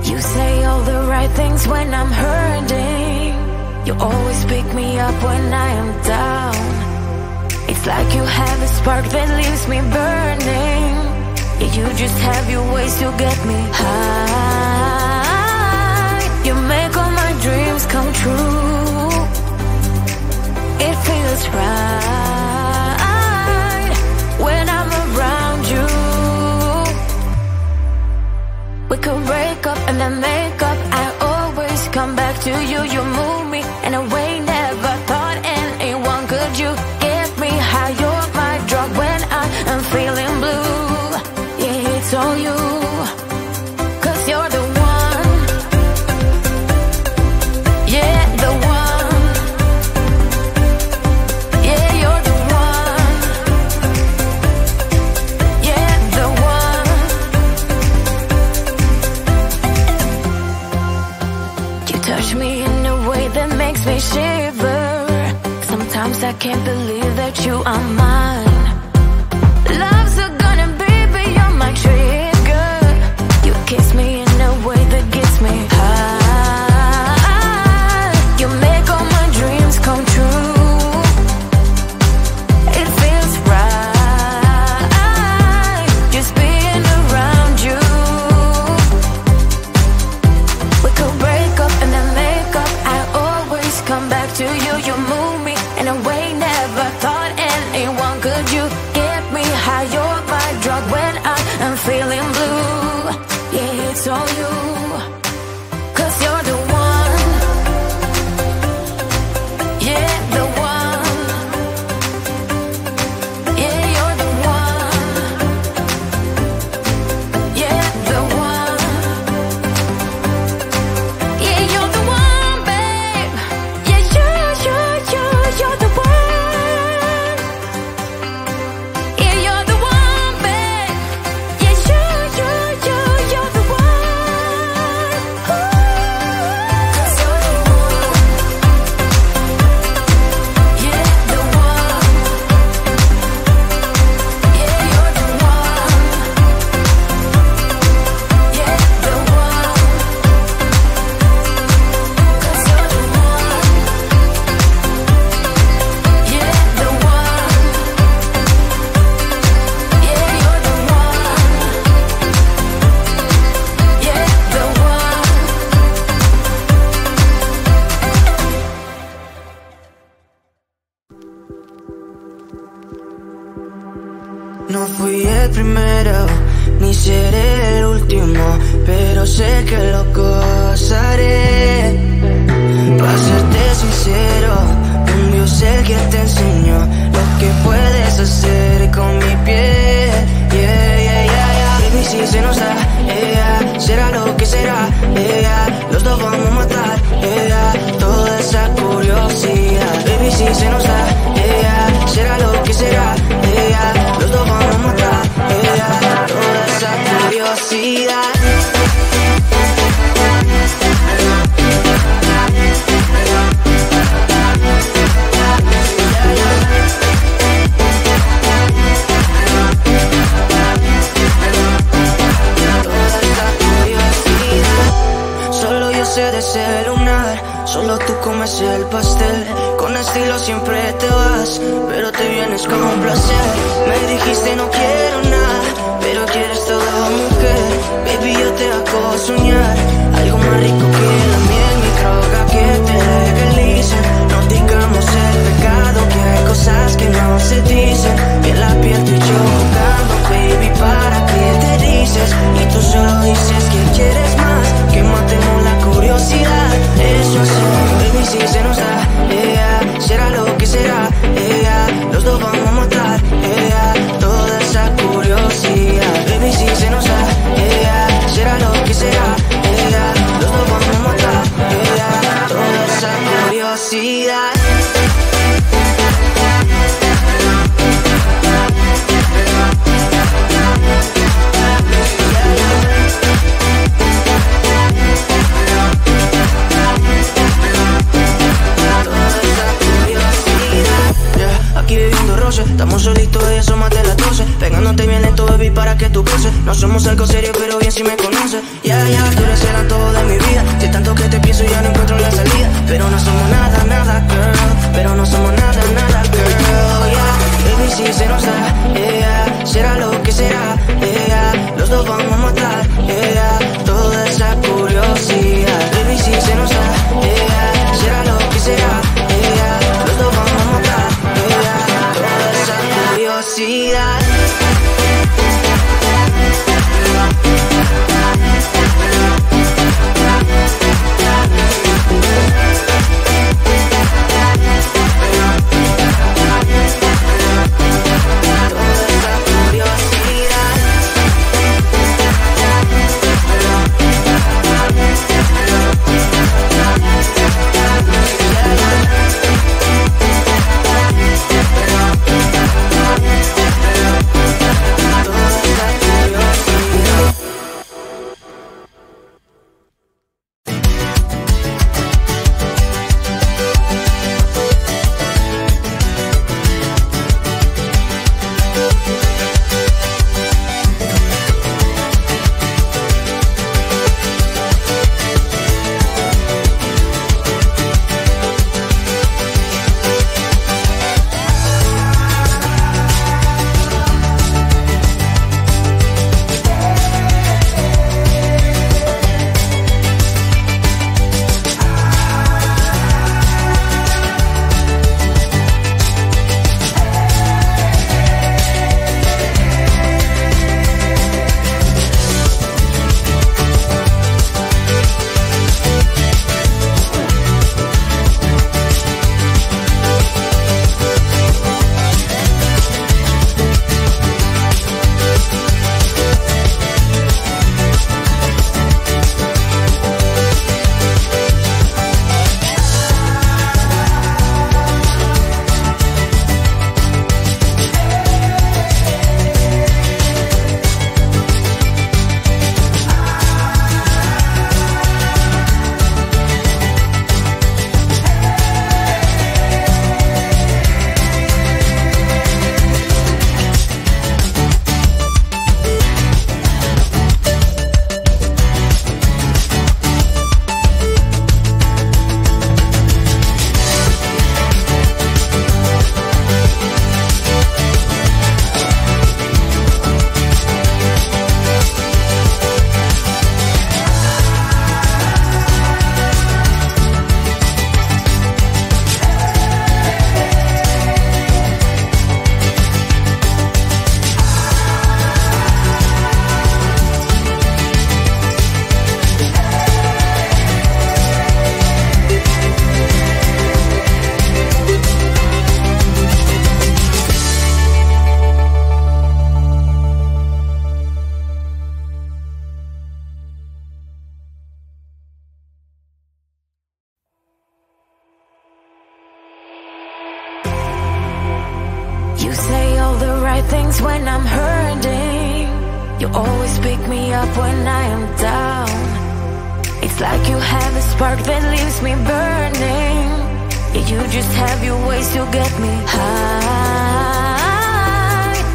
You say all the right things when I'm hurting. You always pick me up when I am down. It's like you have a spark that leaves me burning. Yeah, you just have your ways to get me high. You make all my dreams come true. It feels right when I'm around you. We could break up and then make up. I always come back to you. You move me in a way never thought anyone could. You get me high. You're my drug when I am feeling blue. Yeah, it's all you, 'cause you're the one. Yeah, the one. Yeah, you're the one. Yeah, the one. You touch me in a way that makes me shiver. Sometimes I can't believe that you are mine. Love's a gun and baby, you're my trigger. You kiss me in a way that gets me high. You make all my dreams come true. It feels right just being around you. We could break up and then make up. I always come back to you. You move me in a way never thought anyone could. You get me high. You're my drug when I am feeling blue. Yeah, it's all you, 'cause you're the one. Yeah, the one. Yeah, you're the one. Yeah, the one. Yeah, you're the one, babe. Yeah, you're the one. Yeah, you're the one, babe. Yeah, you're the one. Ooh. 'Cause you're the one. Yeah, the one. Yeah, you're the one. Yeah, the one. 'Cause you're the one. Yeah, the one. Yeah, you're the one. Yeah, the one. No fui el primero, ni seré el último, pero sé que lo gozaré. Para serte sincero, un Dios el que te enseñó lo que puedes hacer con mi piel. Yeah, yeah, yeah, yeah. Baby, si se nos da, yeah, será lo que será, yeah. Los dos vamos a matar, yeah, toda esa curiosidad. Baby, si se nos da, yeah, será lo que será, yeah. Los dos vamos a matar, yeah, toda esa curiosidad. Solo yo sé de celular, solo tú comes el pastel. Con estilo siempre te vas, pero te vienes con un placer. Me dijiste no quiero nada, pero quieres todo, mujer. Baby, yo te hago soñar algo más rico que la miel, mi droga que te legalice. No digamos el pecado, que hay cosas que no se dicen. Y en la piel tú y yo jugando, baby, ¿para qué te dices? Y tú solo dices que quieres más, que matemos la curiosidad. Eso sí, baby, si se nos da, yeah, será lo que será, yeah. Los dos vamos a matar, yeah, toda esa curiosidad. Baby, si se nos da, yeah, será lo que será, yeah. Los dos vamos a matar, yeah, toda esa curiosidad. Estamos solitos y eso más de las 12. Pegándote bien lento, baby, para que tú goces. No somos algo serio, pero bien si me conoces. sé, tú eres el antojo de mi vida. De tanto que te pienso ya no encuentro la salida. Pero no somos nada, nada, girl. Pero no somos nada, nada, girl, baby, si se nos da, será lo que será, los dos vamos a matar, toda esa curiosidad. Baby, si se nos da, será lo que será, los dos vamos a matar, toda esa curiosidad. You say all the right things when I'm hurting. You always pick me up when I am down. It's like you have a spark that leaves me burning. Yeah, you just have your ways to get me high.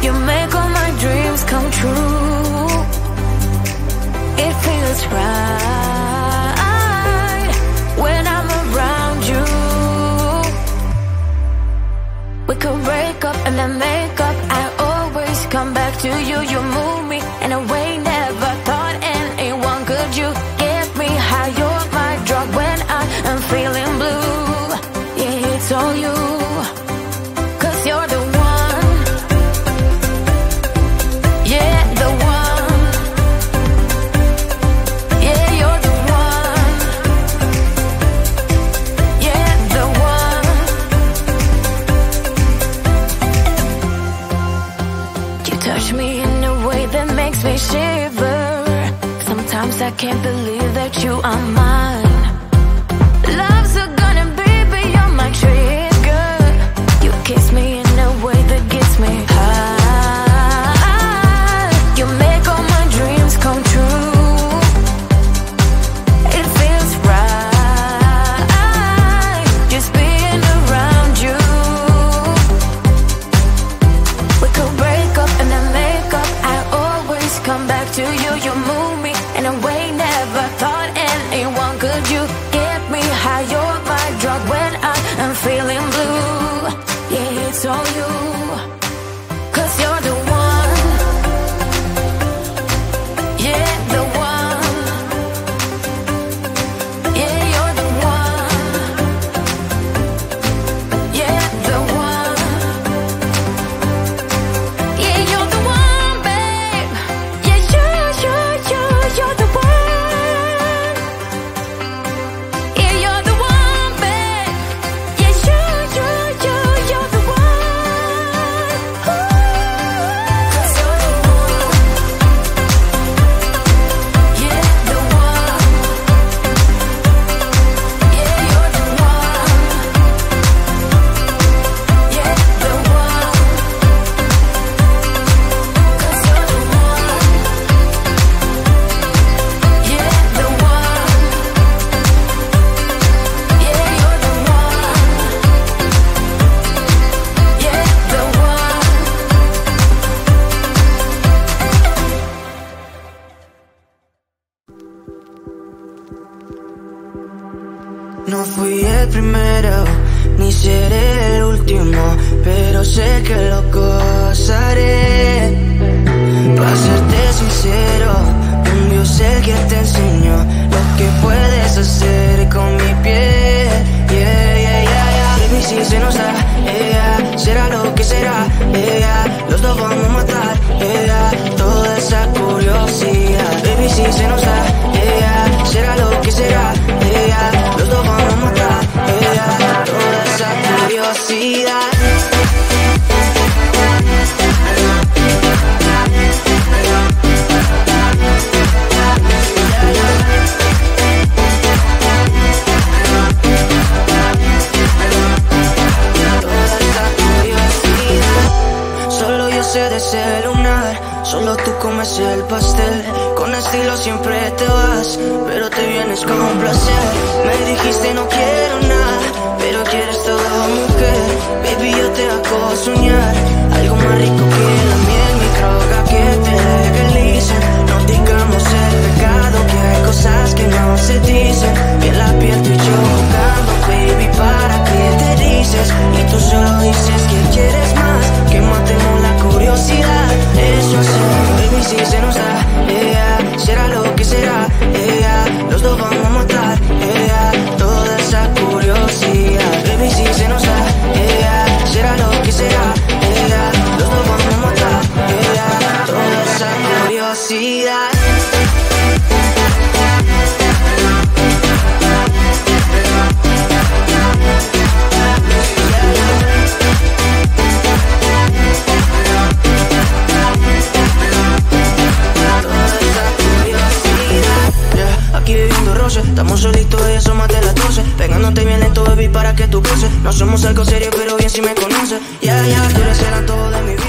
You make all my dreams come true. It feels right when I'm around you. We could break up and then make up. I always come back to you. You move me in a way never thought anyone could. You get me high. You're my drug when I am feeling blue. Yeah, it's all you, 'cause you're the one. Yeah, the one. Yeah, you're the one. Yeah, the one. You touch me in a way that makes me shiver. Sometimes I can't believe that you are mine. Love's gonna be beyond my trigger. You kiss me in a way that gets me high. You make all my dreams come true. It feels right just being around you. We could break up and then make up. I always come back to you. You move me in a way No fui el primero, ni seré el último, pero sé que lo gozaré. Para serte sincero, un Dios el que te enseñó lo que puedes hacer con mi piel. Baby, si se nos da, será lo que será, los dos vamos a matar, toda esa curiosidad. Baby, si se nos da, será lo que será, los dos vamos a matar, toda esa curiosidad. De ese lunar, solo tú comes el pastel. Con estilo siempre te vas, pero te vienes con un placer. Me dijiste no quiero nada, pero quieres todo, mujer. Baby, yo te hago soñar algo más rico que la miel, mi droga que te legalice. No digamos el pecado, que hay cosas que no se dicen. En la piel tú y yo jugando, baby, ¿para qué te dices? Y tú solo dices que quieres más, que matemos la curiosidad. Eso hacemos, baby, si se nos da, será lo que será, los dos vamos a matar, toda esa curiosidad. Baby, si se nos da, será lo que será, los dos vamos a matar, toda esa curiosidad. Aquí bebiendo roce, estamos solitos y eso más de las 12. Pegándote bien lento, baby, para que tú goces. No somos algo serio, pero bien si me conoces. Tú eres el antojo de mi vida.